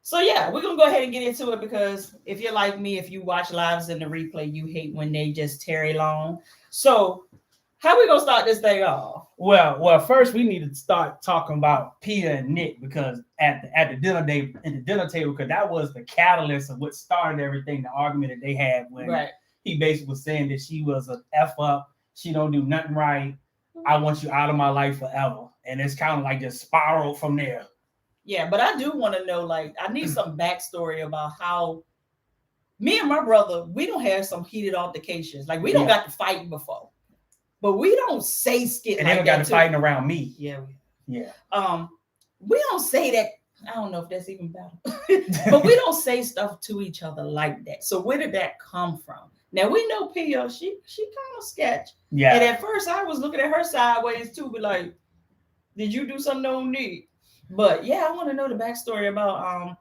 So yeah, we're gonna go ahead and get into it because if you're like me, if you watch lives in the replay, you hate when they just tarry long. So how we gonna start this thing off? Well, first we need to start talking about Pia and Nick because at the dinner table, because that was the catalyst of what started everything. The argument that they had when he basically was saying that she was a f up, she don't do nothing right. I want you out of my life forever, and it's kind of like just spiraled from there. Yeah, but I do want to know, like, I need some backstory about how me and my brother, we don't have some heated altercations. Like, we don't got to fighting before, but we don't say skit and like they don't that got to fighting around me. Yeah. Yeah. We don't say that. I don't know if that's even better, but we don't say stuff to each other like that. So where did that come from? Now we know Pia, she kind of sketch. Yeah. And at first I was looking at her sideways too, be like, did you do something no need? But yeah, I want to know the backstory about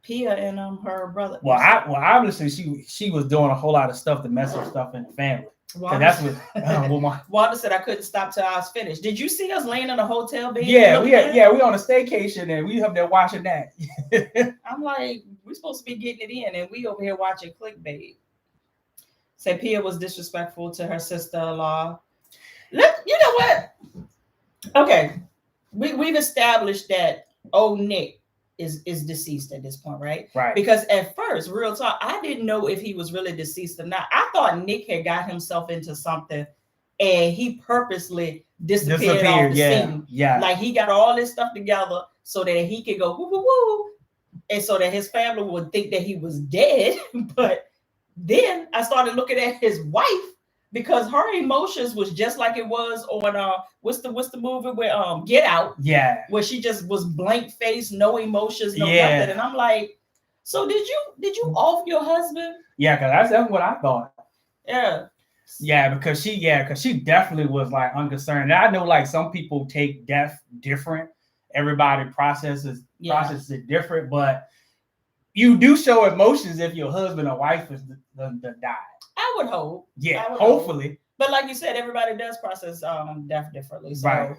Pia and her brother. Well, obviously she was doing a whole lot of stuff to mess up stuff in the family. That's what Wanda said I couldn't stop till I was finished. Did you see us laying in a hotel bed? Yeah, we on a staycation and we up there watching that. I'm like, we're supposed to be getting it in, and we over here watching Clickbait. Say Pia was disrespectful to her sister-in-law. Look, you know what? Okay, we've established that old Nick is deceased at this point, right? Right. Because at first, real talk, I didn't know if he was really deceased or not. I thought Nick had got himself into something and he purposely disappeared off the scene. Yeah. Like he got all this stuff together so that he could go woo woo woo, and so that his family would think that he was dead. But then I started looking at his wife, because her emotions was just like it was on what's the movie where Get Out? Yeah. Where she just was blank face, no emotions, no nothing. And I'm like, so did you off your husband? Yeah, because that's what I thought. Yeah. Yeah, because she definitely was like unconcerned. And I know like some people take death different. Everybody processes it different, but you do show emotions if your husband or wife is the die. I would hope. Yeah, hopefully. Hope. But like you said, everybody does process death differently. So. Right.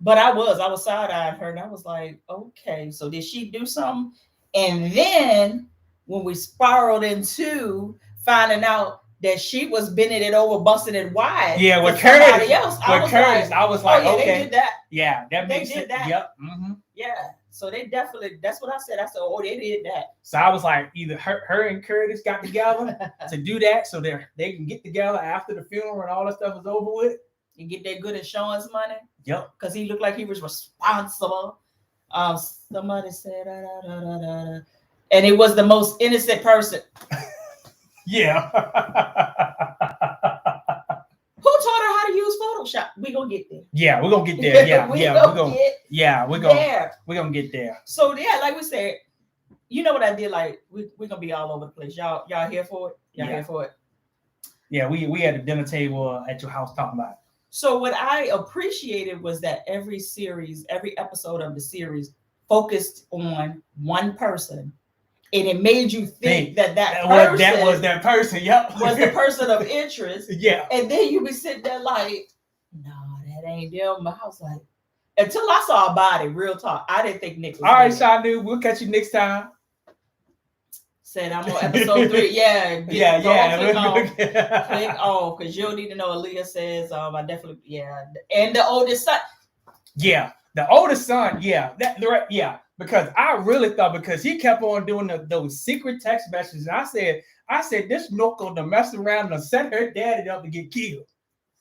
But I was side-eyeing her, and I was like, okay, so did she do something? And then when we spiraled into finding out that she was bending it over, busting it wide. Yeah, with Curtis. I was like, okay. They did that. Yeah, that makes sense. Yep. Mm-hmm. Yeah. So they definitely, that's what I said. I said, oh, they did that. So I was like, either her and Curtis got together to do that so they can get together after the funeral and all that stuff is over with. And get that good insurance money. Yep. Because he looked like he was responsible. Somebody said, and it was the most innocent person. Yeah. Who taught her how to use Photoshop? We gonna get there. Yeah, we're gonna get there. Yeah, we're gonna get there. So yeah, like we said, you know what I did? Like we're gonna be all over the place. Y'all here for it? Y'all here for it? Yeah, we had a dinner table at your house talking about it. So what I appreciated was that every episode of the series focused on one person. And it made you think that was that person. Yep, was the person of interest. Yeah, and then you be sitting there like, no, that ain't them. I was like, until I saw a body. Real talk, I didn't think Nick was. All right, Shadu, we'll catch you next time. Said I'm on episode 3. Yeah, click off because you don't need to know. Aaliyah says, I definitely and the oldest son. Yeah, the oldest son. Yeah, because I really thought because he kept on doing those secret text messages. And I said this knuckle to mess around and set her daddy up to get killed.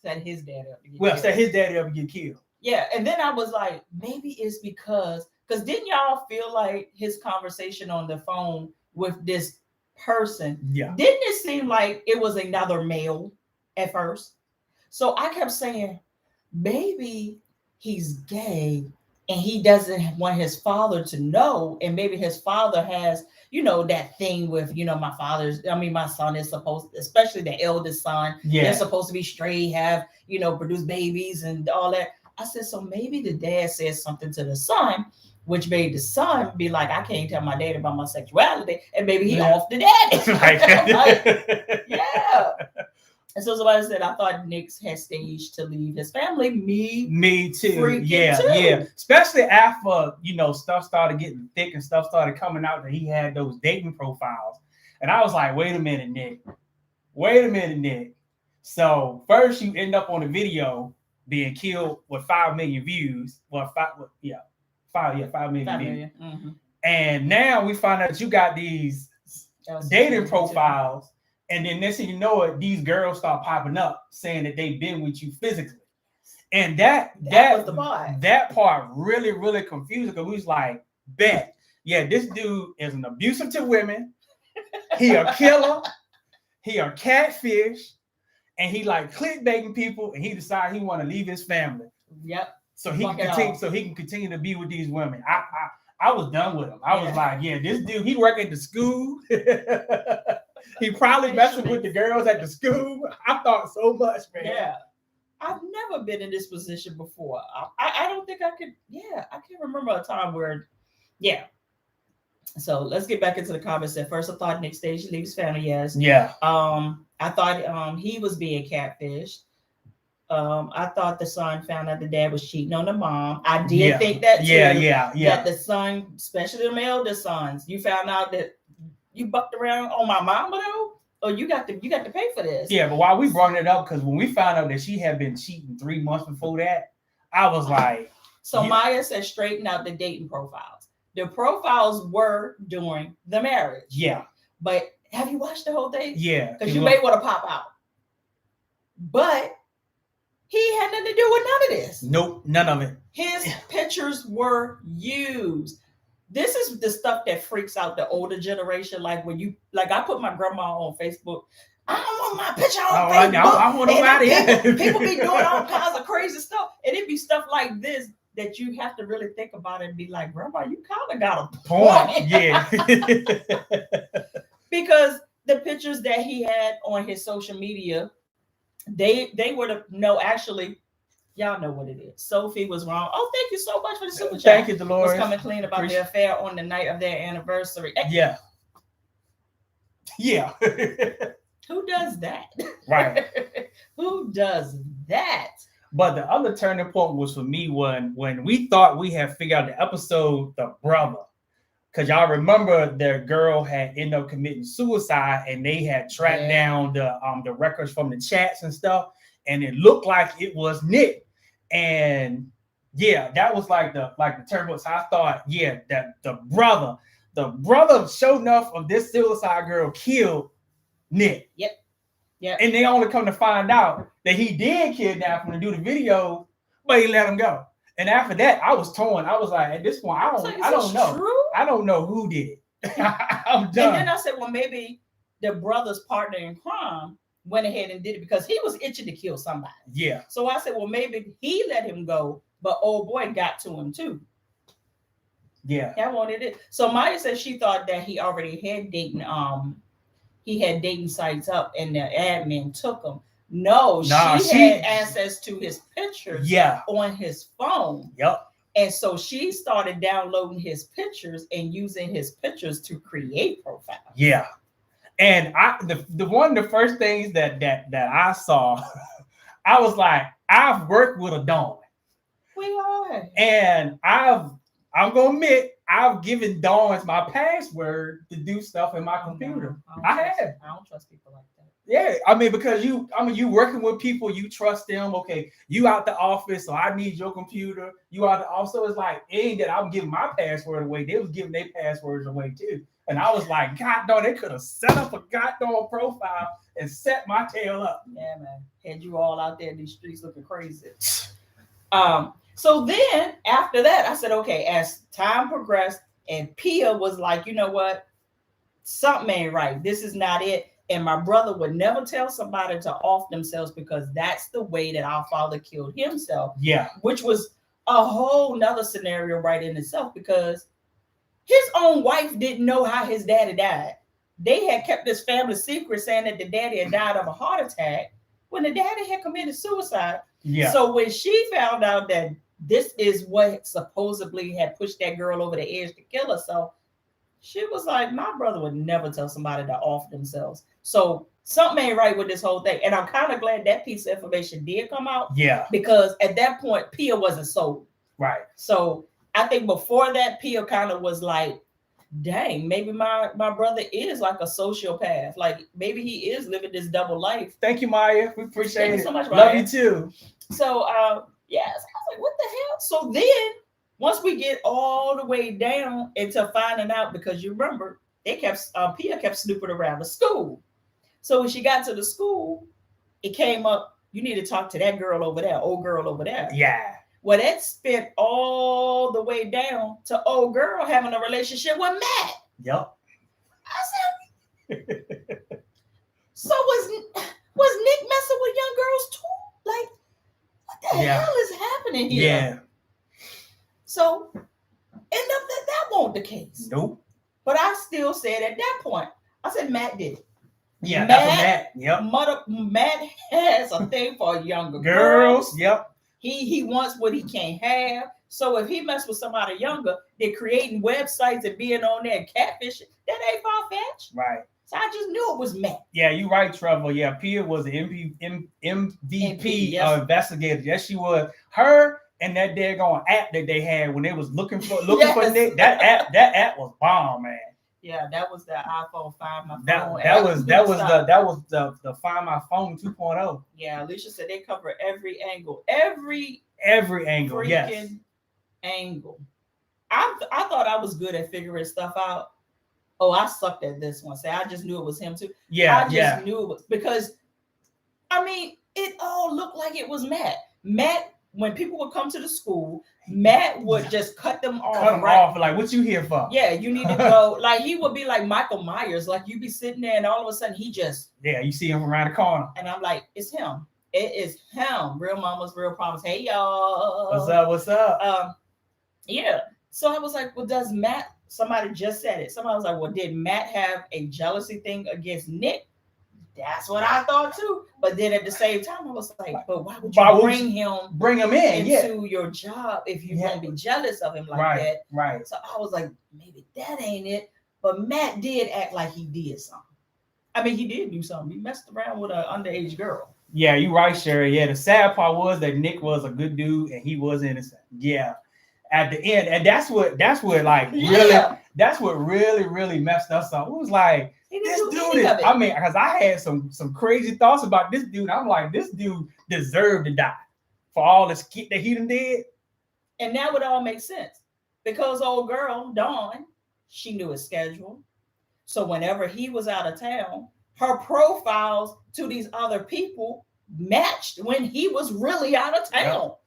Set his daddy up to get killed. Set his daddy up to get killed. Yeah, and then I was like, maybe it's because didn't y'all feel like his conversation on the phone with this person? Yeah. Didn't it seem like it was another male at first? So I kept saying, maybe he's gay and he doesn't want his father to know. And maybe his father has, that thing with, my son is supposed, especially the eldest son, they're supposed to be straight, have, produce babies and all that. I said, so maybe the dad said something to the son, which made the son be like, I can't tell my dad about my sexuality. And maybe he off the daddy. Like, yeah. And so somebody said, I thought Nick had staged to leave his family. Me too. Yeah, yeah. Especially after, stuff started getting thick and stuff started coming out that he had those dating profiles. And I was like, wait a minute, Nick. So first you end up on a video being killed with 5 million views. Well, 5 million views. Mm-hmm. And now we find out that you got these dating profiles. And then next thing you know it, these girls start popping up saying that they've been with you physically. And that was the part. That part really, really confusing because we was like, bet. Yeah, this dude is an abusive to women. He a killer. He a catfish. And he like clickbaiting people. And he decided he want to leave his family. Yep. So he can continue to be with these women. I was done with him. I was like, yeah, this dude, he work at the school. He probably messing with the girls at the school. I thought so much, man. Yeah. I've never been in this position before. I don't think I could. Yeah, I can't remember a time where, yeah. So let's get back into the comments. At first, I thought Nick staged to leave his family. Yes. Yeah. I thought he was being catfished. I thought the son found out the dad was cheating on the mom. I did think that too. Yeah. That the son, especially the eldest sons, you found out that you bucked around on my mama though, or you got to pay for this. Yeah, but why we brought it up? Because when we found out that she had been cheating 3 months before that, I was like. So Maya said straighten out the dating profiles. The profiles were during the marriage. Yeah. But have you watched the whole thing? Yeah. Because you may want to pop out. But he had nothing to do with none of this. Nope, none of it. His pictures were used. This is the stuff that freaks out the older generation. Like when I put my grandma on Facebook. I don't want my picture on Facebook. I want nobody. People be doing all kinds of crazy stuff. And it be stuff like this that you have to really think about it and be like, Grandma, you kind of got a point. Yeah. Because the pictures that he had on his social media, they would have actually. Y'all know what it is. Sophie was wrong. Oh, thank you so much for the super chat. Thank you, Dolores. Was coming clean about the affair on the night of their anniversary. Yeah. Yeah. Who does that? Right. Who does that? But the other turning point was for me when we thought we had figured out the episode, The Brother. Because y'all remember the girl had ended up committing suicide and they had tracked down the records from the chats and stuff. And it looked like it was Nick. And yeah, that was like the turn point. So I thought, yeah, that the brother sure enough of this suicide girl killed Nick. Yep. Yeah. And they only come to find out that he did kidnap him to do the video, but he let him go. And after that, I was torn. I was like, at this point, I don't know. True? I don't know who did it. I'm done. And then I said, well, maybe the brother's partner in crime went ahead and did it because he was itching to kill somebody. Yeah. So I said, well, maybe he let him go, but old boy got to him too. Yeah. That wanted it. So Maya said she thought that he already had dating. He had dating sites up, and the admin took them. No, she had access to his pictures. On his phone. Yep. And so she started downloading his pictures and using his pictures to create profiles. Yeah. And the first things that I saw, I was like, I've worked with a Dawn. We are. And I'm gonna admit, I've given Dawns my password to do stuff in my computer. I don't trust people like that. Yeah, I mean, because you working with people, you trust them. Okay, you out the office, so I need your computer. You out the office, so it's like, ain't that I'm giving my password away. They was giving their passwords away too. And I was like, God darn, they could have set up a goddamn profile and set my tail up. Yeah, man. Had you all out there in these streets looking crazy. So then after that, I said, okay, as time progressed and Pia was like, you know what? Something ain't right. This is not it. And my brother would never tell somebody to off themselves because that's the way that our father killed himself. Yeah. Which was a whole nother scenario right in itself because his own wife didn't know how his daddy died. They had kept this family secret saying that the daddy had died of a heart attack when the daddy had committed suicide. Yeah. So when she found out that this is what supposedly had pushed that girl over the edge to kill herself, she was like, my brother would never tell somebody to off themselves. So something ain't right with this whole thing. And I'm kind of glad that piece of information did come out. Yeah. Because at that point, Pia wasn't sold. Right. So I think before that, Pia kind of was like, dang, maybe my brother is like a sociopath. Like maybe he is living this double life. Thank you, Maya. We appreciate it. So much, Love you too. So yeah, so I was like, what the hell? So then once we get all the way down into finding out, because you remember Pia kept snooping around the school. So when she got to the school, it came up, you need to talk to that girl over there, old girl over there. Yeah. Well, that spent all the way down to old girl having a relationship with Matt. Yep. I said, so was Nick messing with young girls too? Like, what the hell is happening here? Yeah. So, end up that won't the case. Nope. But I still said at that point, I said Matt did it. Yeah, that's what Matt. Yep. Matt has a thing for younger girls. Yep. He wants what he can't have. So if he messed with somebody younger, they're creating websites and being on there and catfishing. That ain't far-fetched. Right. So I just knew it was Matt. Yeah, you're right, Trevor. Yeah, Pia was the MVP investigator. Yes, she was. Her and that daggone app that they had when they was looking for Nick. That app was bomb, man. Yeah, that was the iPhone Find My Phone. That was the Find My Phone 2.0. Yeah, Alicia said they cover every angle. Every angle, yes. Angle. I thought I was good at figuring stuff out. Oh, I sucked at this one. I just knew it was him too. Yeah, I just knew it was, because I mean, it all looked like it was Matt. Matt, when people would come to the school, Matt would just cut them off. Off, like, what you here for? Yeah, you need to go. Like, he would be like Michael Myers. Like, you'd be sitting there and all of a sudden he just... Yeah, you see him around the corner. And I'm like, it's him. It is him. Real mamas, real problems. Hey, y'all. What's up? Yeah. So I was like, well, does Matt... Somebody just said it. Somebody was like, well, did Matt have a jealousy thing against Nick? That's what I thought too. But then at the same time, I was like, but why would you bring him into your job if you won't be jealous of him like that? Right. So I was like, maybe that ain't it. But Matt did act like he did something. I mean, he did do something. He messed around with an underage girl. Yeah, you're right, Sherry. Yeah, the sad part was that Nick was a good dude and he was innocent. Yeah. At the end, and that's what like really messed us up. It was like, this dude is, I mean, because I had some crazy thoughts about this dude. I'm like, this dude deserved to die for all the skit that he done did. And that would all make sense because old girl Dawn, she knew his schedule. So whenever he was out of town, her profiles to these other people matched when he was really out of town. Yep.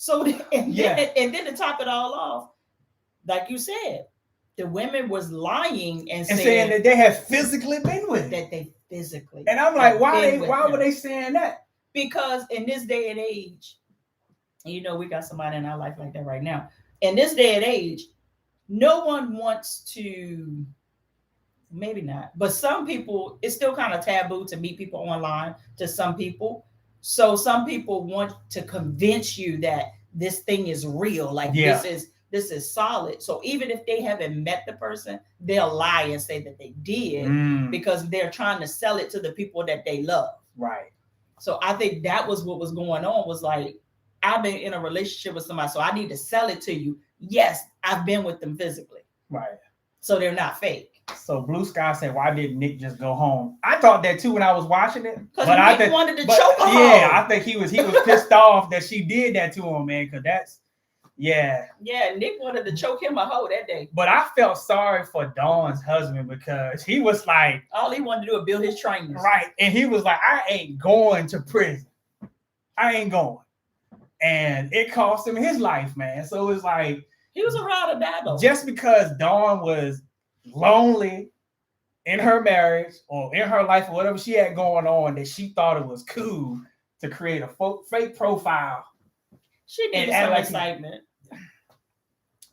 So and then to top it all off, like you said, the women was lying and saying that they had physically been with him. That they physically. And I'm like, why were they saying that? Because in this day and age, you know, we got somebody in our life like that right now. In this day and age, no one wants to, maybe not, but some people, it's still kind of taboo to meet people online to some people. So some people want to convince you that this thing is real, like this is solid. So even if they haven't met the person, they'll lie and say that they did because they're trying to sell it to the people that they love. Right. So I think that was what was going on, was like, I've been in a relationship with somebody, so I need to sell it to you. Yes, I've been with them physically. Right. So they're not fake. So Blue Sky said, why didn't Nick just go home? I thought that too when I was watching it. Because Nick wanted to choke her. Yeah, I think he was pissed off that she did that to him, man. Because that's, Yeah, Nick wanted to choke him a hoe that day. But I felt sorry for Dawn's husband because he was like, all he wanted to do was build his trainers. Right. And he was like, I ain't going to prison. I ain't going. And it cost him his life, man. So it's like, he was a ride or die though. Just because Dawn was lonely in her marriage or in her life or whatever she had going on, that she thought it was cool to create a fake profile. She needed some excitement.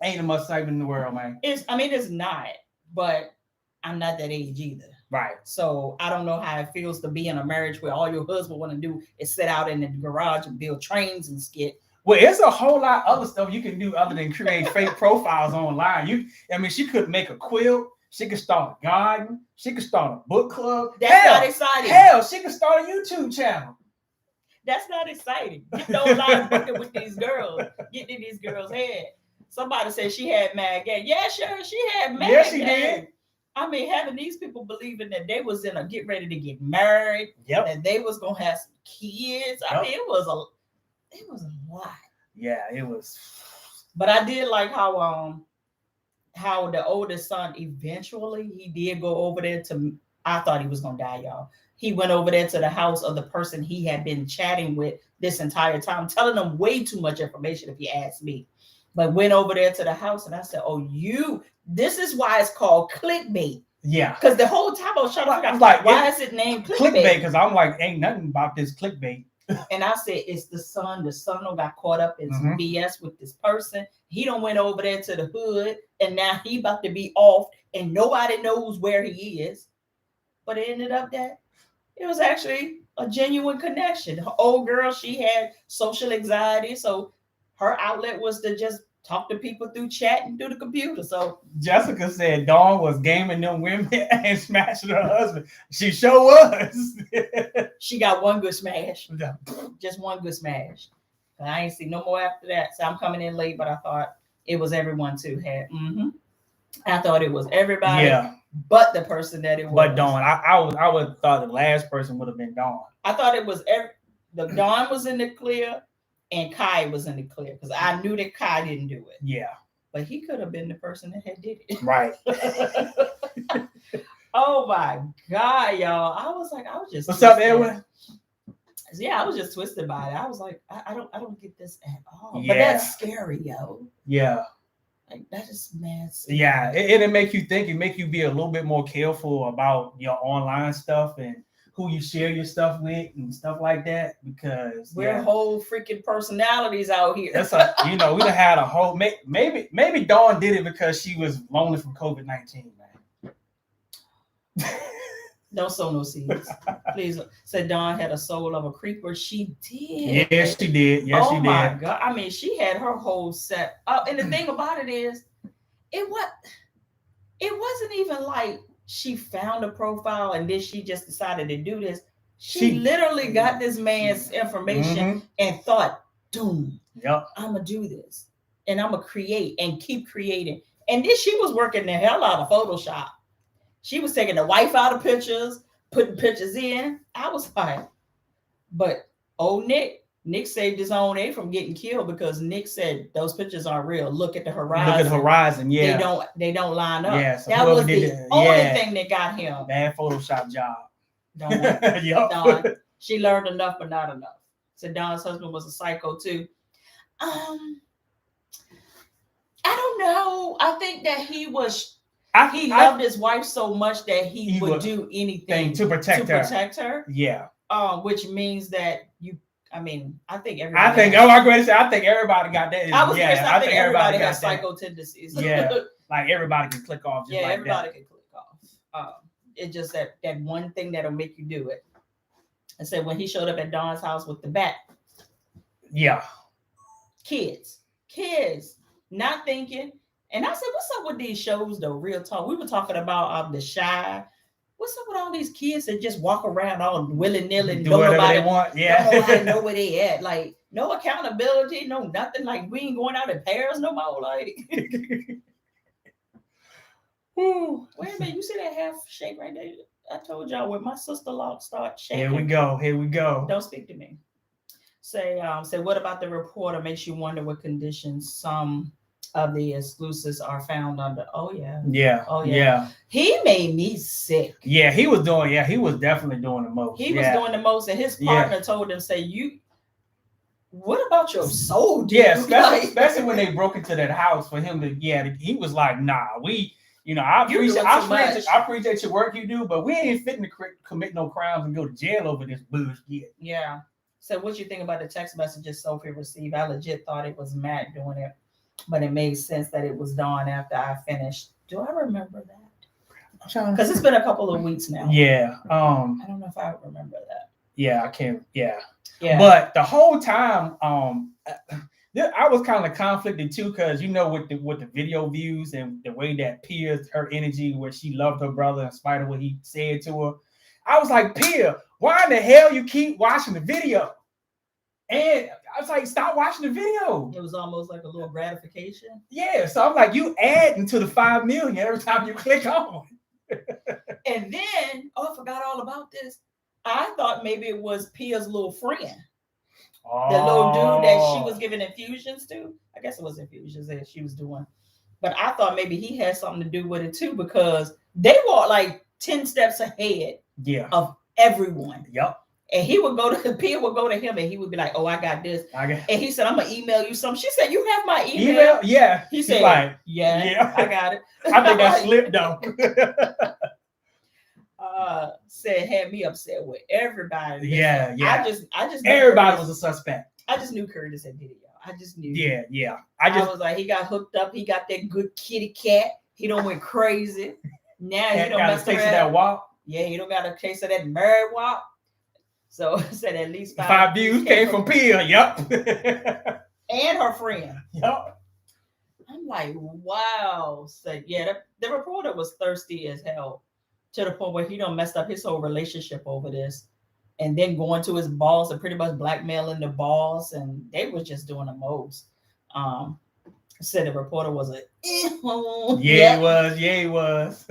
Ain't the most excitement in the world, man. It's not, but I'm not that age either. Right. So I don't know how it feels to be in a marriage where all your husband want to do is sit out in the garage and build trains and skit. Well, it's a whole lot of other stuff you can do other than create fake profiles online. She could make a quilt. She could start a garden. She could start a book club. That's not exciting. Hell, she could start a YouTube channel. That's not exciting. You don't lie booking with these girls, getting in these girls' head. Somebody said she had mad game. Yeah, sure, she had mad game. Yeah, she did. I mean, having these people believing that they was in a get ready to get married, that they was gonna have some kids. I mean, it was a lot. Yeah, it was. But I did like how the oldest son eventually he did go over there to. I thought he was gonna die, y'all. He went over there to the house of the person he had been chatting with this entire time, telling them way too much information, if you ask me. But went over there to the house, and I said, "Oh, this is why it's called clickbait." Yeah. Because the whole time I was trying to figure out, like, why is it named clickbait? Because I'm like, ain't nothing about this clickbait. And I said, it's the son. The son got caught up in some BS with this person. He done went over there to the hood, and now he about to be off, and nobody knows where he is. But it ended up that it was actually a genuine connection. Her old girl, she had social anxiety, so her outlet was to just talk to people through chat and through the computer. So Jessica said Dawn was gaming them women and smashing her husband. She sure was. She got one good smash. Just one good smash. I ain't see no more after that. So I'm coming in late, but I thought it was everyone too. I thought it was everybody. Yeah. But the person that it was. But Dawn, I would have thought the last person would have been Dawn. I thought it was the Dawn was in the clear and Kai was in the clear because I knew that Kai didn't do it. Yeah. But he could have been the person that had did it. Right. Oh my God, y'all. I was just What's up, Edwin? Yeah, I was just twisted by it. I was like, I don't get this at all. Yeah. But that's scary, yo. Yeah. Like that is mad. Yeah, it make you think. It make you be a little bit more careful about your online stuff and who you share your stuff with and stuff like that, because we're whole freaking personalities out here. That's we done had a whole maybe Dawn did it because she was lonely from COVID-19, man. Don't sow no seeds. Please. Said Dawn had a soul of a creeper. She did. Yes, she did. Yes, she did. Oh my God. I mean, she had her whole set up. And the thing about it is, it wasn't even like she found a profile and then she just decided to do this. She literally got this man's information and thought, "Doom, I'm gonna do this. And I'm gonna create and keep creating." And then she was working the hell out of Photoshop. She was taking the wife out of pictures, putting pictures in. I was like, but Nick saved his own A from getting killed because Nick said those pictures aren't real. Look at the horizon. Look at the horizon, yeah. They don't line up. Yeah, so that was the only thing that got him. Bad Photoshop job. Dawn. She learned enough, but not enough. So Dawn's husband was a psycho too. I don't know. I think that he loved his wife so much that he would do anything to protect her. Yeah. Which means that I think everybody. I think everybody got that. I think everybody has psycho tendencies. Yeah. Like everybody can click off. Just everybody can click off. It's just that one thing that'll make you do it. I said when he showed up at Dawn's house with the bat. Yeah. Kids, not thinking. And I said, what's up with these shows though? Real talk. We were talking about The Shy. What's up with all these kids that just walk around all willy-nilly and do whatever they want? Yeah. Don't nobody know where they at. Like, no accountability, no nothing. Like, we ain't going out in pairs no more. Like, wait a minute, you see that half shake right there? I told y'all when my sister-in-law starts shaking. Here we go. Don't speak to me. Say, what about the reporter makes you wonder what conditions some of the exclusives are found under. Oh yeah. He made me sick. Yeah, he was definitely doing the most. He was doing the most, and his partner told him, what about your soul, dude? Yeah, especially when they broke into that house for him to, he was like, nah, I appreciate your work you do, but we ain't fitting to commit no crimes and go to jail over this bullshit. Yeah. So what you think about the text messages Sophie received? I legit thought it was Matt doing it. But it made sense that it was Dawn after I finished. Do I remember that? Because it's been a couple of weeks now. Yeah. I don't know if I remember that. Yeah, I can't. Yeah. But the whole time, I was kind of conflicted too, because with the video views and the way that Pia's her energy, where she loved her brother in spite of what he said to her. I was like, Pia, why in the hell you keep watching the video? And I was like, stop watching the video. It was almost like a little gratification. Yeah, so I'm like, you adding to the 5 million every time you click on. And then, I forgot all about this. I thought maybe it was Pia's little friend. The little dude that she was giving infusions to. I guess it was infusions that she was doing. But I thought maybe he had something to do with it too, because they walked like 10 steps ahead of everyone. Yep. And he would Pia would go to him and he would be like, oh, I got this. And he said, I'm going to email you something. She said, you have my email? Yeah. He said, like, yeah, I got it. I think that slipped though. Said had me upset with everybody. Yeah. I just everybody was a suspect. I just knew Curtis had did it, y'all. I just knew. Yeah. I was like, he got hooked up. He got that good kitty cat. He don't went crazy. Now he don't mess around. That walk. Yeah, he don't got a case of that married walk. So said at least 5 views came from Pia. Yep. And her friend. Yep. I'm like, wow. So yeah, the reporter was thirsty as hell, to the point where he done messed up his whole relationship over this, and then going to his boss and pretty much blackmailing the boss, and they was just doing the most. Said the reporter was a he was.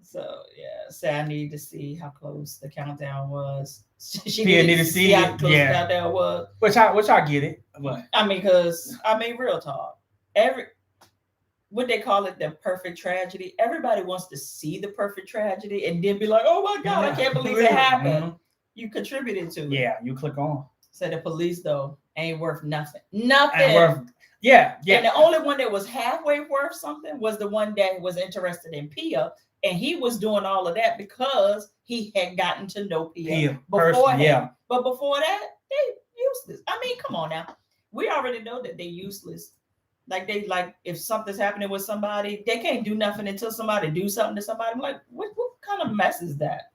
So yeah, say I need to see how close the countdown was. She needed to see how close the countdown was. Which I get it. But I mean, real talk. What they call it, the perfect tragedy. Everybody wants to see the perfect tragedy and then be like, oh my God, I can't believe it happened. Mm-hmm. You contributed to it. Yeah, you click on. So the police though ain't worth nothing. Nothing. Ain't worth, yeah. And the only one that was halfway worth something was the one that was interested in Pia. And he was doing all of that because he had gotten to know Pia beforehand. Yeah. But before that, they useless. I mean, come on now. We already know that they're useless. Like if something's happening with somebody, they can't do nothing until somebody do something to somebody. I'm like, what kind of mess is that?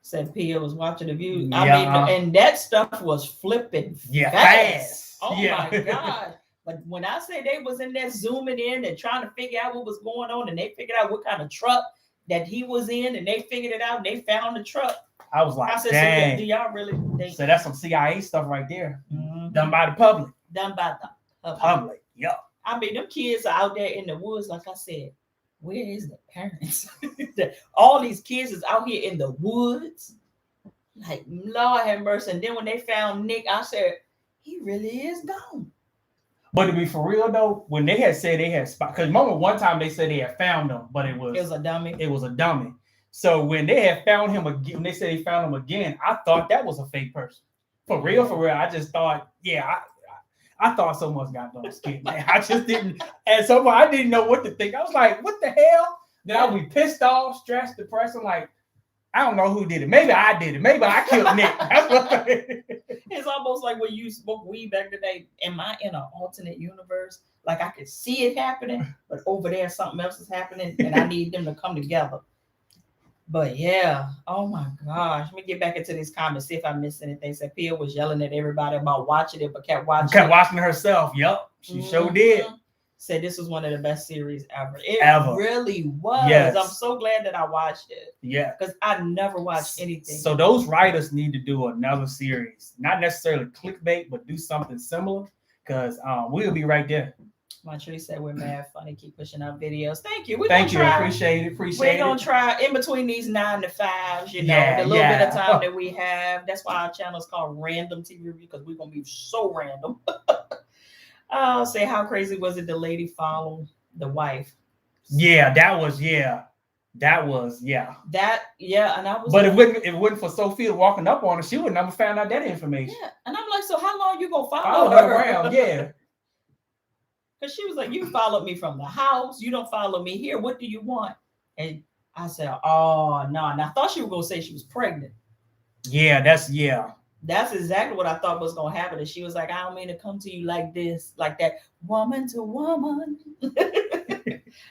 Said Pia was watching the view. I mean, and that stuff was flipping fast. Oh my God. But when I say they was in there zooming in and trying to figure out what was going on, and they figured out what kind of truck that he was in, and they figured it out, and they found the truck. I was like, dang. So do y'all really think? So that's some CIA stuff right there. Mm-hmm. Done by the public. Done by the public. Yep. I mean, them kids are out there in the woods, like I said. Where is the parents? All these kids is out here in the woods. Like, Lord have mercy. And then when they found Nick, I said, he really is gone. But to be for real though, when they had said they had spot, because remember one time they said they had found him, but it was a dummy. It was a dummy. So when they had found him again, when they said they found him again, I thought that was a fake person. For real. I just thought, I thought someone's got those kids. I just didn't. And so I didn't know what to think. I was like, what the hell? Then I would be pissed off, stressed, depressed. I'm like, I don't know who did it. Maybe I did it. Maybe I killed Nick. It's almost like when you smoked weed back today. Am I in an alternate universe? Like I could see it happening, but over there something else is happening, and I need them to come together. But yeah, oh my gosh. Let me get back into these comments, see if I missed anything. Said Pia was yelling at everybody about watching it, but kept watching it. Watching herself. Yep. She sure did. Said this was one of the best series ever. It really was. Yes. I'm so glad that I watched it. Yeah. Because I never watched anything. So those writers need to do another series. Not necessarily clickbait, but do something similar. Because we'll be right there. Montree said we're mad funny. Keep pushing out videos. Thank you. Thank you. Appreciate it. We're going to try in between these 9 to 5s, the little bit of time that we have. That's why our channel is called Random TV Review, because we're going to be so random. I'll say, how crazy was it the lady followed the wife? Yeah, that was. And I was. But if it wasn't for Sophia walking up on her, she would never found out that information. Yeah, and I'm like, so how long you gonna follow her around? Yeah. Because she was like, you followed me from the house. You don't follow me here. What do you want? And I said, oh, no. And I thought she was going to say she was pregnant. Yeah, that's exactly what I thought was going to happen. And she was like, I don't mean to come to you like this, like that, woman to woman.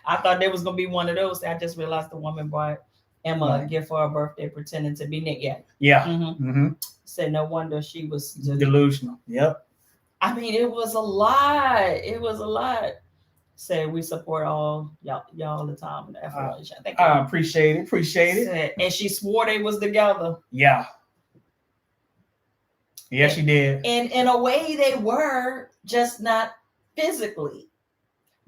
I thought there was going to be one of those. I just realized the woman part. Emma a gift for her birthday pretending to be Nick. Said no wonder she was delusional. Yep. I mean, it was a lot. It was a lot. Said we support all y'all the time. I appreciate it. Said, and she swore they was together. Yeah. Yeah, she did. And in a way, they were, just not physically.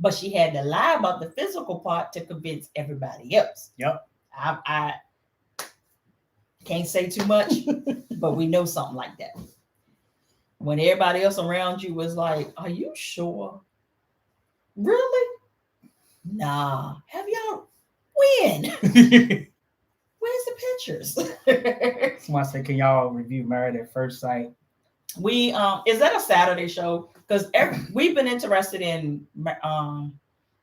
But she had to lie about the physical part to convince everybody else. Yep. I can't say too much, but we know something like that. When everybody else around you was like, "Are you sure? Really? Nah. Have y'all when? Where's the pictures?" Someone said, "Can y'all review Married at First Sight?" We is that a Saturday show? Because we've been interested in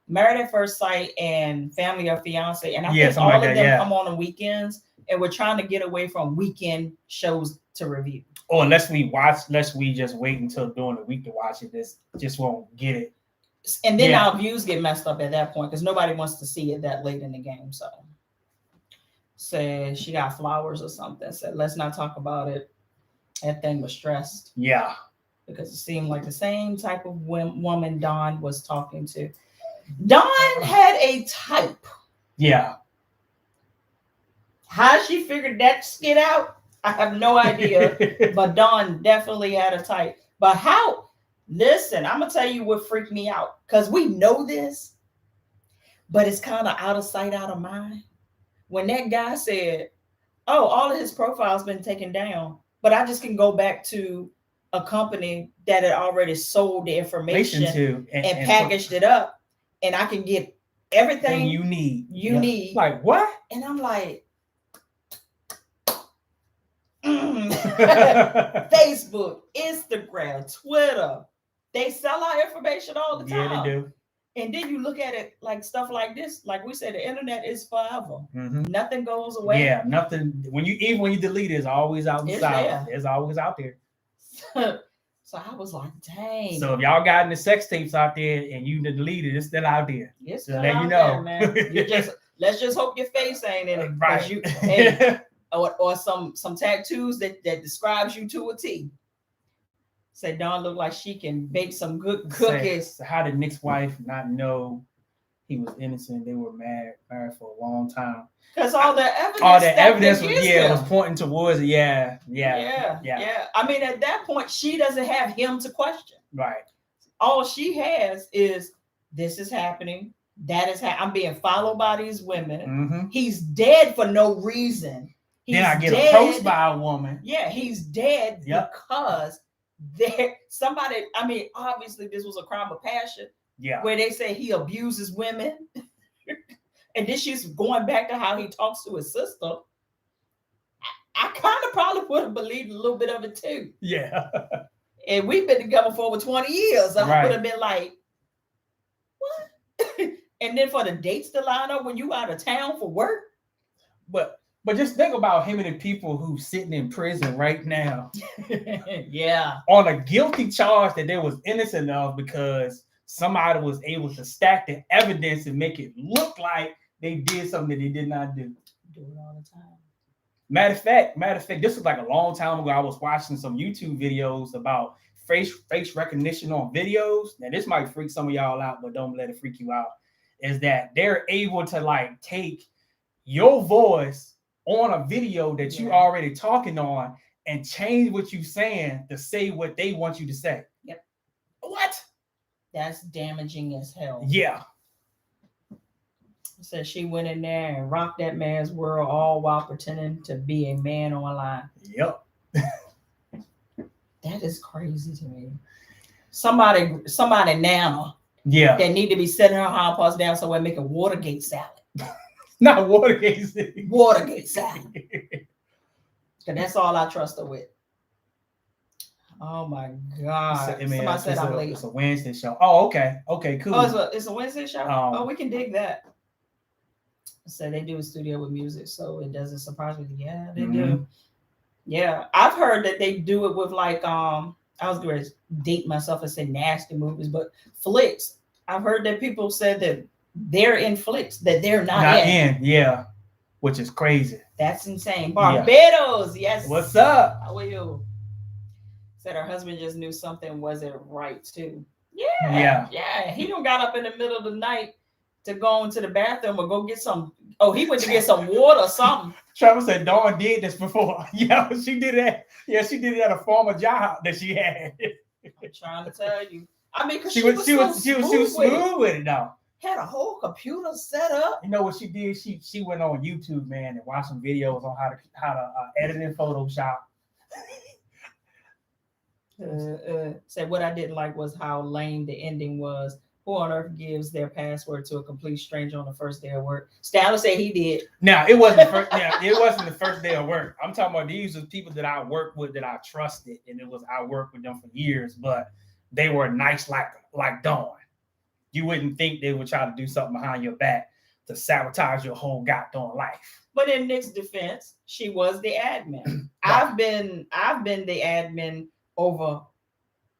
Married at First Sight and Family or Fiance, and I think all of them come on the weekends, and we're trying to get away from weekend shows to review. Or unless we just wait until during the week to watch it. This just won't get it. And then our views get messed up at that point because nobody wants to see it that late in the game. So said she got flowers or something. Said let's not talk about it. That thing was stressed. Yeah. Because it seemed like the same type of woman Dawn was talking to. Dawn had a type. Yeah. How she figured that skit out, I have no idea. But Dawn definitely had a type. But how? Listen, I'm going to tell you what freaked me out. Because we know this, but it's kind of out of sight, out of mind. When that guy said, "Oh, all of his profile's been taken down, but I just can go back to a company that had already sold the information to and packaged it up, and I can get everything you need." need. Like what? And I'm like, Facebook, Instagram, Twitter, they sell our information all the time. Yeah, they do. And then you look at it like stuff like this, like we said, the internet is forever. Nothing goes away. Yeah, nothing. When you delete it, it's always out inside. It's always out there. So I was like, dang. So if y'all got any sex tapes out there and you deleted it, it's still out there. It's still out there, man. Let's just hope your face ain't in it. Right. Or some tattoos that describes you to a T. Say Dawn looked like she can bake some good cookies. So how did Nick's wife not know he was innocent? They were married for a long time. Because all the evidence was pointing towards it. Yeah. I mean, at that point, she doesn't have him to question. Right. All she has is this is happening. That is I'm being followed by these women. He's dead for no reason. Then I get approached by a woman. Yeah, he's dead because somebody. I mean, obviously, this was a crime of passion. Yeah, where they say he abuses women, and then she's going back to how he talks to his sister. I kind of probably would have believed a little bit of it too. Yeah, and we've been together for over 20 years. I would have been like, what? And then for the dates to line up when you out of town for work. But just think about how many people who's sitting in prison right now. Yeah. On a guilty charge that they was innocent of because somebody was able to stack the evidence and make it look like they did something that they did not do. Do it all the time. Matter of fact, this was like a long time ago. I was watching some YouTube videos about face recognition on videos. Now this might freak some of y'all out, but don't let it freak you out. Is that they're able to like take your voice on a video that you already talking on and change what you saying to say what they want you to say. Yep. What? That's damaging as hell. Yeah. So she went in there and rocked that man's world all while pretending to be a man online. Yep. That is crazy to me. Somebody now that need to be setting her hind parts down somewhere making Watergate salad. Not Watergate. Watergate salad. And that's all I trust her with. Oh my God. Somebody said I'm late. It's a Wednesday show. Oh, okay. Okay, cool. Oh, it's a Wednesday show? We can dig that. So they do a studio with music, so it doesn't surprise me. Yeah, they do. Yeah. I've heard that they do it with like I was going to date myself and say nasty movies, but flicks. I've heard that people said that they're in flicks that they're not in. Yeah. which is crazy. That's insane. Barbados, yes. What's up? How are you? Said her husband just knew something wasn't right too. Yeah. He done got up in the middle of the night to go into the bathroom or go get some. Oh, he went to get some water or something. Travis said Dawn did this before. Yeah, she did that. Yeah, she did it at a former job that she had. I'm trying to tell you. I mean, because she was smooth with it though. Had a whole computer set up. You know what she did? She went on YouTube, man, and watched some videos on how to edit in Photoshop. Said what I didn't like was how lame the ending was. Who on earth gives their password to a complete stranger on the first day of work? Styler said he did. Now it wasn't the first day of work. I'm talking about these are people that I worked with that I trusted, and I worked with them for years, but they were nice like Dawn. You wouldn't think they would try to do something behind your back to sabotage your whole goddamn life. But in Nick's defense, she was the admin. I've been the admin over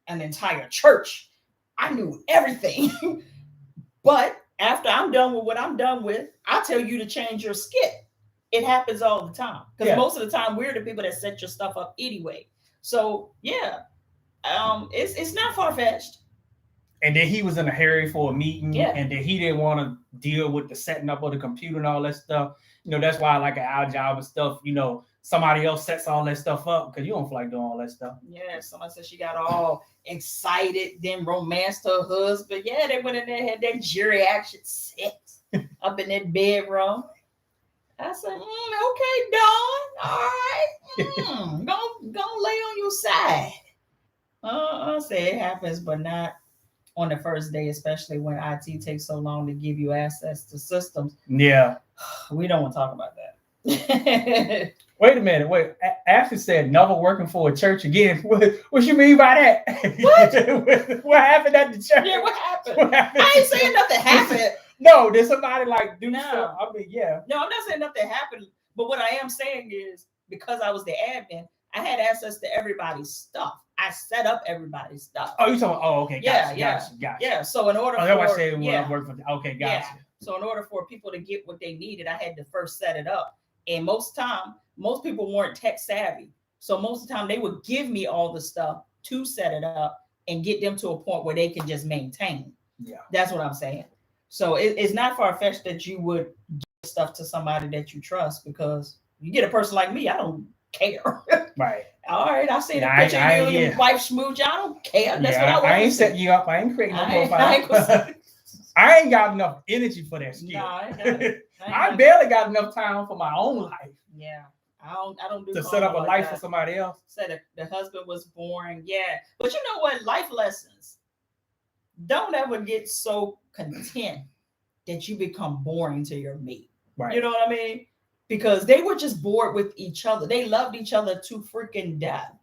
an entire church. I knew everything. But after I'm done with what I'm done with, I'll tell you to change your skit. It happens all the time. Because most of the time, we're the people that set your stuff up anyway. So, yeah, it's not far-fetched. And then he was in a hurry for a meeting, and then he didn't want to deal with the setting up of the computer and all that stuff. You know, that's why I like our job and stuff. You know, somebody else sets all that stuff up because you don't feel like doing all that stuff. Yeah, somebody said she got all excited, then romanced her husband. Yeah, they went in there, had that geriatric sex up in that bedroom. I said, okay, Dawn, all right. Go lay on your side. I say it happens, but not on the first day, especially when IT takes so long to give you access to systems. Yeah. We don't want to talk about that. Wait a minute. Wait. Ashley said never working for a church again. What you mean by that? What? What happened at the church? Yeah, what happened? I ain't saying nothing happened. No, did somebody like do stuff? I mean, yeah. No, I'm not saying nothing happened. But what I am saying is because I was the admin, I had access to everybody's stuff. I set up everybody's stuff. Oh, you talking? Oh, okay. Gotcha. Yeah. So in order, that's why I said when I worked for. Okay, gotcha. Yeah. So in order for people to get what they needed, I had to first set it up. And most people weren't tech savvy. So most of the time, they would give me all the stuff to set it up and get them to a point where they can just maintain. Yeah, that's what I'm saying. So it's not far-fetched that you would give stuff to somebody that you trust because you get a person like me, I don't care. Right. All right, I see the picture of you and your wife smooch. I don't care. That's what I want. I ain't setting you up. I ain't creating no profile. I ain't got enough energy for that skill. No, I barely got enough time for my own life. Yeah. I don't do to set up a like life that. For somebody else. Said the husband was boring. Yeah. But you know what? Life lessons. Don't ever get so content that you become boring to your mate. Right. You know what I mean? Because they were just bored with each other. They loved each other to freaking death.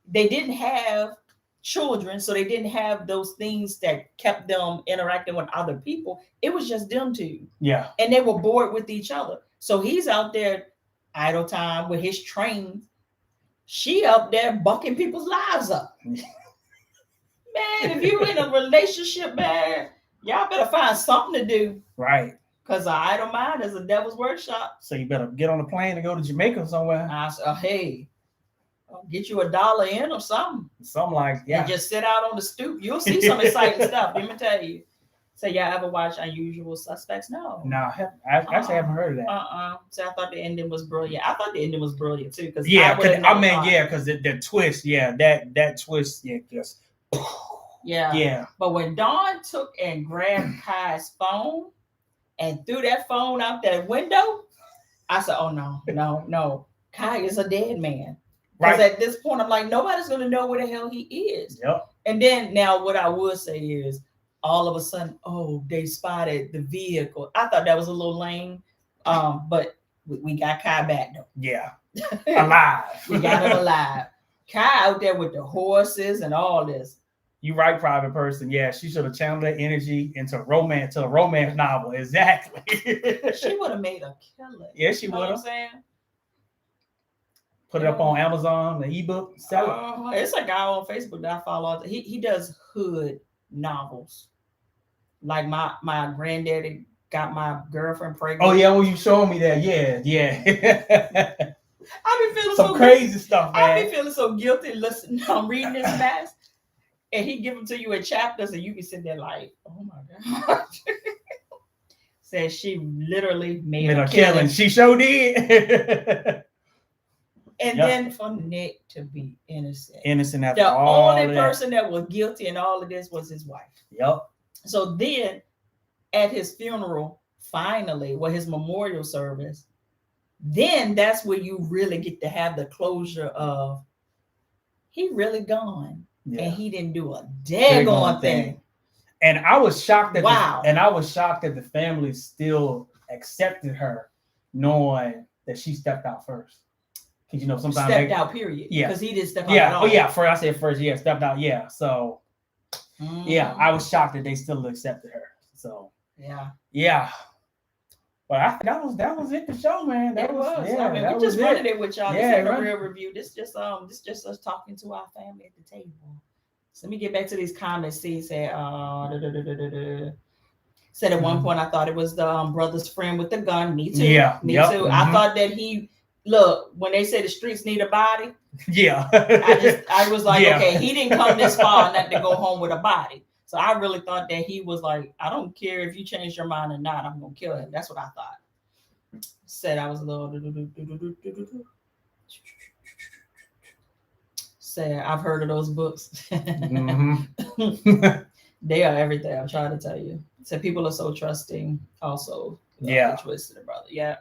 They didn't have children, so they didn't have those things that kept them interacting with other people. It was just them two. Yeah. And they were bored with each other. So he's out there idle time with his trains. She up there bucking people's lives up. Man, if you're in a relationship, man, y'all better find something to do. Right. Because an idle mind is a devil's workshop. So you better get on a plane and go to Jamaica somewhere. I said, hey, I'll get you $1 in or something. Something like, yeah. And just sit out on the stoop. You'll see some exciting stuff. Let me tell you. So y'all ever watch Unusual Suspects? No. No, I actually haven't heard of that. So I thought the ending was brilliant. I thought the ending was brilliant too. Because because the twist, that twist, just yeah. But when Dawn took and grabbed Kai's phone and threw that phone out that window, I said, oh no. Kai is a dead man. Because at this point, I'm like, nobody's gonna know where the hell he is. Yep. And then now what I would say is all of a sudden, they spotted the vehicle. I thought that was a little lame. But we got Kai back though. Yeah. Alive. We got him alive. Kai out there with the horses and all this. You're right, private person. Yeah, she should have channeled that energy into a romance novel. Exactly. She would have made a killer. Yeah, she would have. You know what I'm saying? Put it up on Amazon, the ebook, sell it. It's a guy on Facebook that I follow. He does hood novels. Like my granddaddy got my girlfriend pregnant. Oh yeah, well you showed me that. Yeah. I be feeling some so crazy guilty. stuff, man. I be feeling so guilty. Listen, I'm reading this mess, and he give them to you in chapters, and you be sitting there like, oh my god. Says she literally made a killing. She sure did. And then for Nick to be innocent. After the all only person that was guilty in all of this was his wife. Yep. So then at his funeral, finally, his memorial service, then that's where you really get to have the closure of he really gone. Yeah. And he didn't do a daggone thing. And I was shocked that the family still accepted her, knowing that she stepped out first. Because you know sometimes stepped out. Period. Yeah. Because he didn't step out. Yeah. At all. Oh yeah. I said first. Yeah. Stepped out. Yeah. So. Yeah, I was shocked that they still accepted her. So. Yeah. But that was it. The show, man. That was. Yeah. I mean, we just running it with y'all. This ain't a real review. This just us talking to our family at the table. So let me get back to these comments. See, said at one point I thought it was the brother's friend with the gun. Me too. Yeah. Me too. Mm-hmm. I thought that when they say the streets need a body. Yeah. I was like, okay, he didn't come this far not to go home with a body. So I really thought that he was like, I don't care if you change your mind or not, I'm gonna kill him. That's what I thought. Said I was a little. Said I've heard of those books. Mm-hmm. They are everything. I'm trying to tell you. Said people are so trusting. Also, twisted brother. Yeah.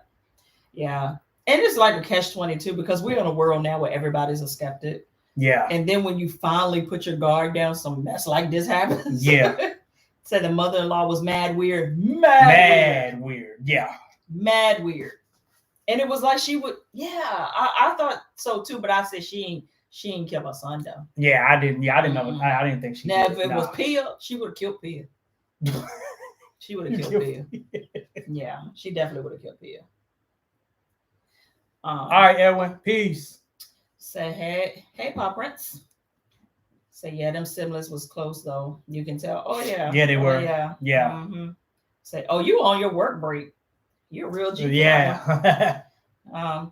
And it's like a catch-22 because we're in a world now where everybody's a skeptic. Yeah. And then when you finally put your guard down, some mess like this happens. Yeah. Said the mother-in-law was mad weird. Mad weird. Yeah. Mad weird. And it was like she would. Yeah. I thought so too, but I said she ain't kill her son though. Yeah, I didn't. Yeah, I didn't know. I didn't think she. Now, if it was Pia, she would have killed Pia. She would have killed Pia. Yeah, she definitely would have killed Pia. All right, Edwin. Peace. Say hey, Pop Prince. Say them siblings was close though. You can tell. Oh yeah. Yeah, they were. Yeah. Mm-hmm. Say you on your work break. You're a real G. Yeah.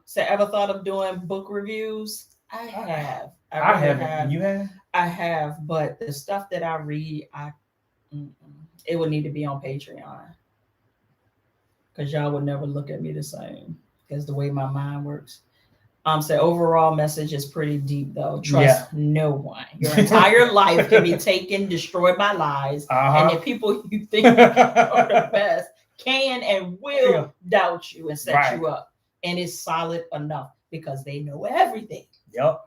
Say ever thought of doing book reviews? I have. I have. You have? I have, but the stuff that I read, it would need to be on Patreon. Because y'all would never look at me the same. Because the way my mind works. Say overall message is pretty deep though. Trust no one. Your entire life can be taken, destroyed by lies. And the people you think are the best can and will doubt you and set you up. And it's solid enough because they know everything. Yep.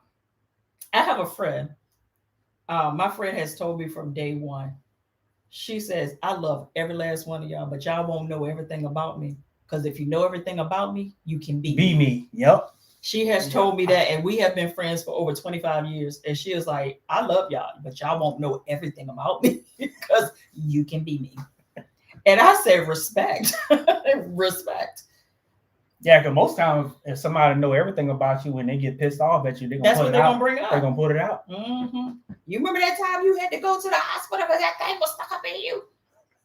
I have a friend. My friend has told me from day one. She says, I love every last one of y'all, but y'all won't know everything about me. Because if you know everything about me, you can be me. Yep. She has told me that, and we have been friends for over 25 years. And she is like, I love y'all, but y'all won't know everything about me because you can be me. And I said, respect. Respect. Yeah, because most times if somebody know everything about you, when they get pissed off at you, they're gonna bring up. They're gonna put it out. Mm-hmm. You remember that time you had to go to the hospital because that thing was stuck up in you?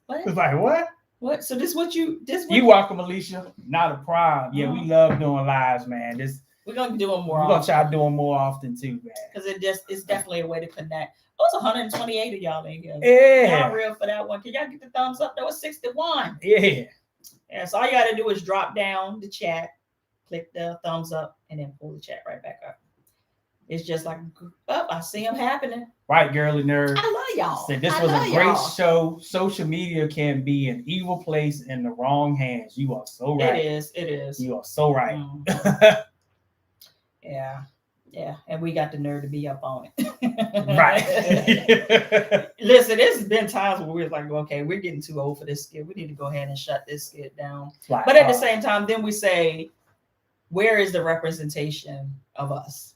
What? It's like what? What? So this you welcome, Alicia. Not a problem. Yeah, we love doing lives, man. We're gonna do them more. We're gonna try doing more often too, man. Because it's definitely a way to connect. Oh, it's 128 of y'all in here. Yeah. Y'all real for that one. Can y'all get the thumbs up? That was 61. Yeah. Yeah, so all you gotta do is drop down the chat, click the thumbs up, and then pull the chat right back up. It's just like, I see them happening. Right, girly nerd. I love y'all. So this was a great show. Social media can be an evil place in the wrong hands. You are so right. It is. You are so right. Mm-hmm. Yeah. And we got the nerve to be up on it. Right. Listen, there's been times where we're like, okay, we're getting too old for this skit. We need to go ahead and shut this skit down. Right. But at the same time, then we say, where is the representation of us?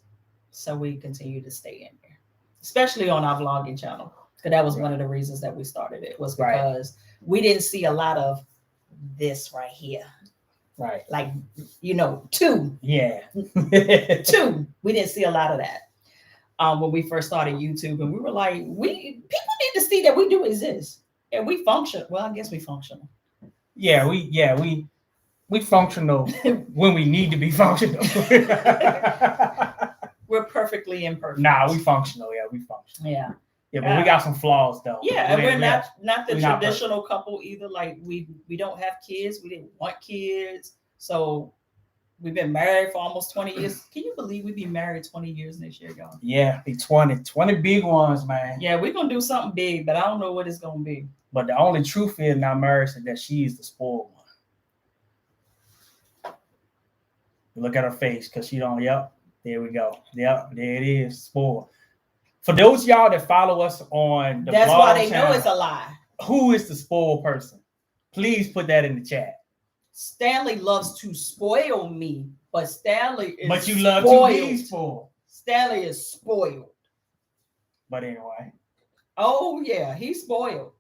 So we continue to stay in there, especially on our vlogging channel. Because that was one of the reasons that we started it, was because we didn't see a lot of this right here. Right. Like, two. Yeah. Two. We didn't see a lot of that when we first started YouTube. And we were like, people need to see that we do exist. And we function. Well, I guess we functional. we functional when we need to be functional. We're perfectly imperfect. Nah, we functional. Yeah, we functional. Yeah. Yeah, but we got some flaws though. Yeah, and we're not the traditional couple either. Like we don't have kids. We didn't want kids. So we've been married for almost 20 years. Can you believe we've been married 20 years next year, y'all? Yeah, be 20 big ones, man. Yeah, we're gonna do something big, but I don't know what it's gonna be. But the only truth in our marriage is that she is the spoiled one. You look at her face because she don't. Yep, there we go. Yep, there it is, spoiled. For those of y'all that follow us on the that's blog why they channel, know it's a lie. Who is the spoiled person? Please put that in the chat. Stanley loves to spoil me, but Stanley is But you love to be spoiled. Stanley is spoiled. But anyway. Oh yeah, he's spoiled.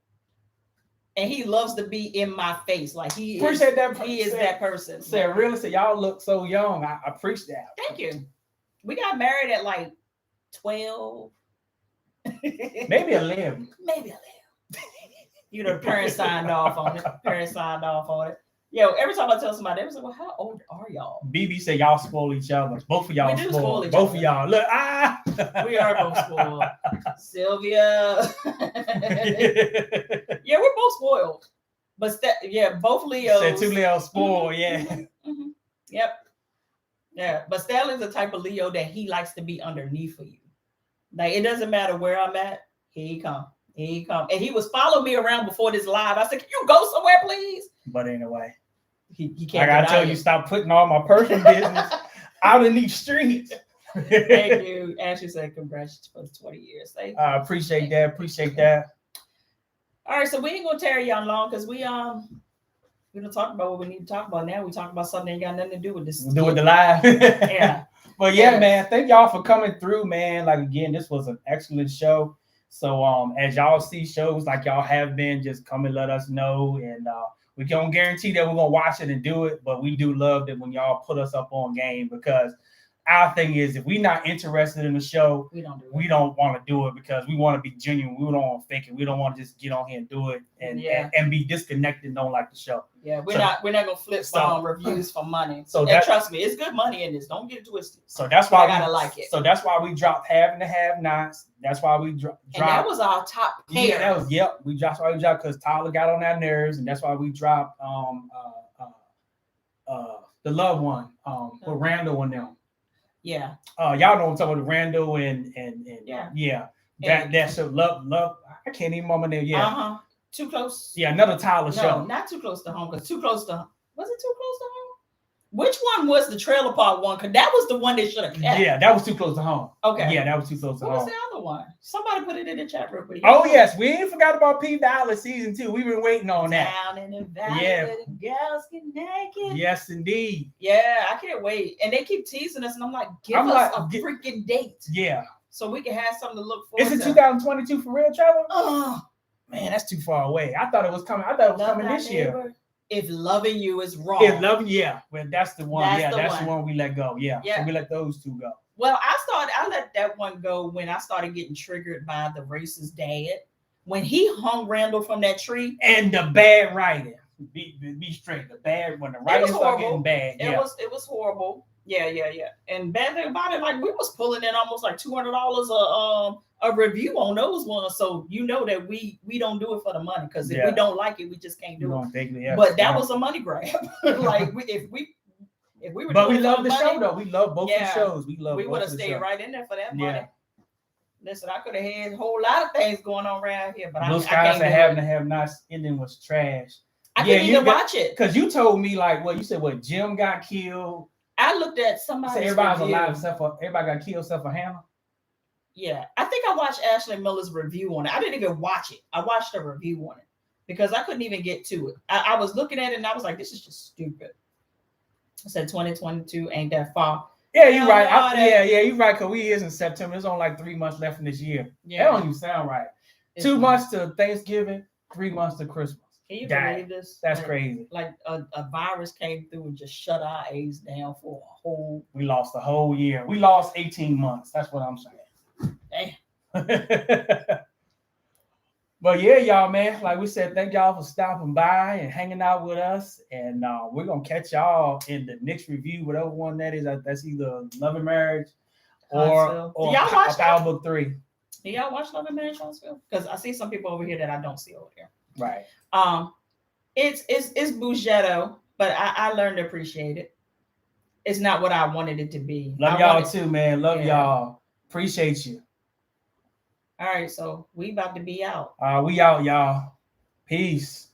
And he loves to be in my face. Like he appreciate is that he is that person. Said really said y'all look so young. I appreciate that. Thank you. We got married at like 12. Maybe 11. Maybe 11. You know, the parents signed off on it. Yo, every time I tell somebody, they was like, well, how old are y'all? BB said y'all spoil each other. Both of y'all spoil. Both of y'all. Look, we are both spoiled. Sylvia. Yeah, we're both spoiled. But both Leos. Said two Leos spoiled, yeah. Mm-hmm. Yep. Yeah. But Stanley's the type of Leo that he likes to be underneath of you. Like it doesn't matter where I'm at, here he come. And he was following me around before this live. I said, can you go somewhere, please? But anyway. He can't. I gotta tell you, stop putting all my personal business out in these streets. Thank you. Ashley said, congrats for 20 years. I appreciate that. All right, so we ain't gonna tarry y'all long because we don't talk about what we need to talk about now. We talk about something that ain't got nothing to do with this. Do with the live. Yeah. But yeah, man, thank y'all for coming through, man. Like again, this was an excellent show. So as y'all see shows like y'all have been, just come and let us know. And we can't guarantee that we're gonna watch it and do it, but we do love that when y'all put us up on game, because our thing is if we're not interested in the show, we don't want to do it because we want to be genuine. We don't want to fake it. We don't want to just get on here and do it and be disconnected and don't like the show. Yeah, we're not gonna flip on reviews for money. So trust me, it's good money in this. Don't get it twisted. So that's why I gotta like it. So that's why we dropped Have and the Have-Nots. That's why we dropped. And that was our top pair. Yeah, we dropped because Tyler got on our nerves, and that's why we dropped the Loved One with Randall and them. Yeah. Y'all know what I'm talking about, Randall and yeah. That's a love. I can't even remember their name. Yeah. Too close. Yeah, another Tyler show. No, not Too Close to Home, because Too Close to was it Too Close to Home? Which one was the trailer park one? Because that was the one they should have kept. Yeah, that was Too Close to Home. Okay. Yeah, that was Too Close to Home. What was the other one? Somebody put it in the chat real quick. Oh, yes. We ain't forgot about P Valley season 2. We've been waiting on that. Down in the valley where the girls get naked. Yes, indeed. Yeah, I can't wait. And they keep teasing us, and I'm like, give us a freaking date. Yeah. So we can have something to look forward to. Is it 2022 for real, Trevor? Oh. Man, that's too far away. I thought it was coming. I thought it was coming this year. If Loving You is wrong. If Loving, yeah. Well, that's the one. That's the one we let go. Yeah. So we let those two go. Well, I let that one go when I started getting triggered by the racist dad. When he hung Randall from that tree. And the bad writing. Be straight. The bad when the writing started getting bad. It was horrible. Yeah. And bad thing about it, like we was pulling in almost like $200 a review on those ones. So you know that we don't do it for the money, because if we don't like it, we just can't do it. But that was a money grab. Like if we were. But we love the show though. We love both the shows. We would have stayed right in there for that money. Listen, I could have had a whole lot of things going on around here, but Blue Skies and Have and Have-Nots ending was trash. I couldn't even watch it because you told me you said Jim got killed. I looked at somebody's everybody's alive except for everybody got killed except for Hannah. Yeah, I think I watched Ashley Miller's review on it. I didn't even watch it. I watched a review on it because I couldn't even get to it. I was looking at it and I was like, this is just stupid. I said 2022 ain't that far. Yeah, you're right. You're right, because we is in September. There's only like 3 months left in this year. Yeah. That don't even sound right. 2 months to Thanksgiving, 3 months to Christmas. Can you believe this? That's crazy. Like a virus came through and just shut our age down for a whole. We lost a whole year. We lost 18 months. That's what I'm saying. Damn. But yeah, y'all, man, like we said, thank y'all for stopping by and hanging out with us. And we're going to catch y'all in the next review, whatever one that is. That's either Love and Marriage or Power Book 3. Do y'all watch Love and Marriage, Huntsville? Because I see some people over here that I don't see over here. Right. It's Bougetto, but I learned to appreciate it. It's not what I wanted it to be. Love y'all too, man. Love y'all. Appreciate you. All right, so we about to be out. We out, y'all. Peace.